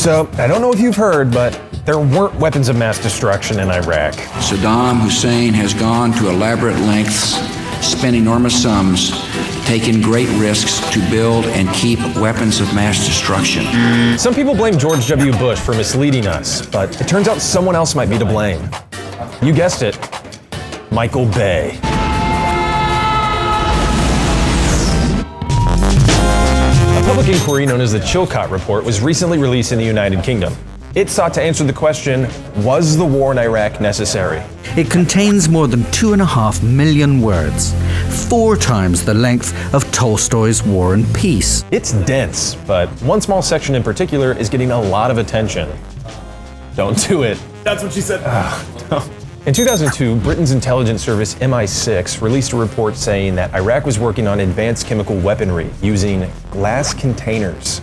So, I don't know if you've heard, but there weren't weapons of mass destruction in Iraq. Saddam Hussein has gone to elaborate lengths, spent enormous sums, taken great risks to build and keep weapons of mass destruction. Some people blame George W. Bush for misleading us, but it turns out someone else might be to blame. You guessed it, Michael Bay. A public inquiry known as the Chilcot Report was recently released in the United Kingdom. It sought to answer the question, was the war in Iraq necessary? It contains more than 2.5 million words, 4 times the length of Tolstoy's War and Peace. It's dense, but one small section in particular is getting a lot of attention. Don't do it. That's what she said. No. In 2002, Britain's intelligence service MI6 released a report saying that Iraq was working on advanced chemical weaponry using glass containers.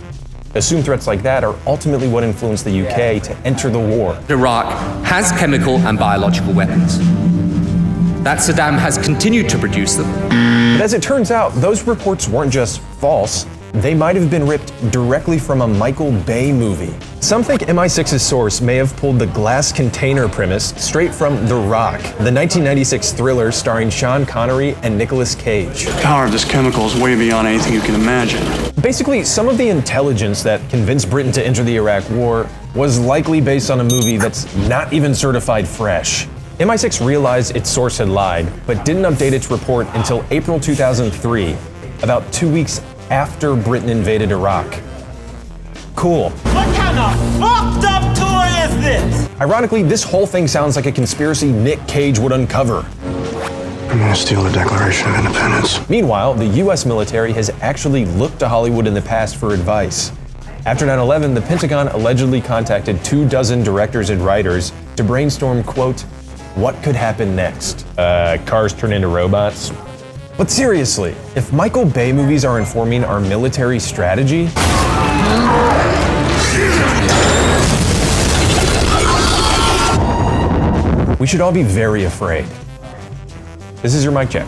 Assumed threats like that are ultimately what influenced the UK to enter the war. Iraq has chemical and biological weapons. That Saddam has continued to produce them. But as it turns out, those reports weren't just false. They might have been ripped directly from a Michael Bay movie. Some think MI6's source may have pulled the glass container premise straight from The Rock, the 1996 thriller starring Sean Connery and Nicolas Cage. The power of this chemical is way beyond anything you can imagine. Basically, some of the intelligence that convinced Britain to enter the Iraq War was likely based on a movie that's not even certified fresh. MI6 realized its source had lied, but didn't update its report until April 2003, about 2 weeks after Britain invaded Iraq. Cool. What kind of fucked up toy is this? Ironically, this whole thing sounds like a conspiracy Nick Cage would uncover. I'm gonna steal the Declaration of Independence. Meanwhile, the US military has actually looked to Hollywood in the past for advice. After 9/11, the Pentagon allegedly contacted 24 directors and writers to brainstorm, quote, what could happen next? Cars turn into robots? But seriously, if Michael Bay movies are informing our military strategy, we should all be very afraid. This is your mic check.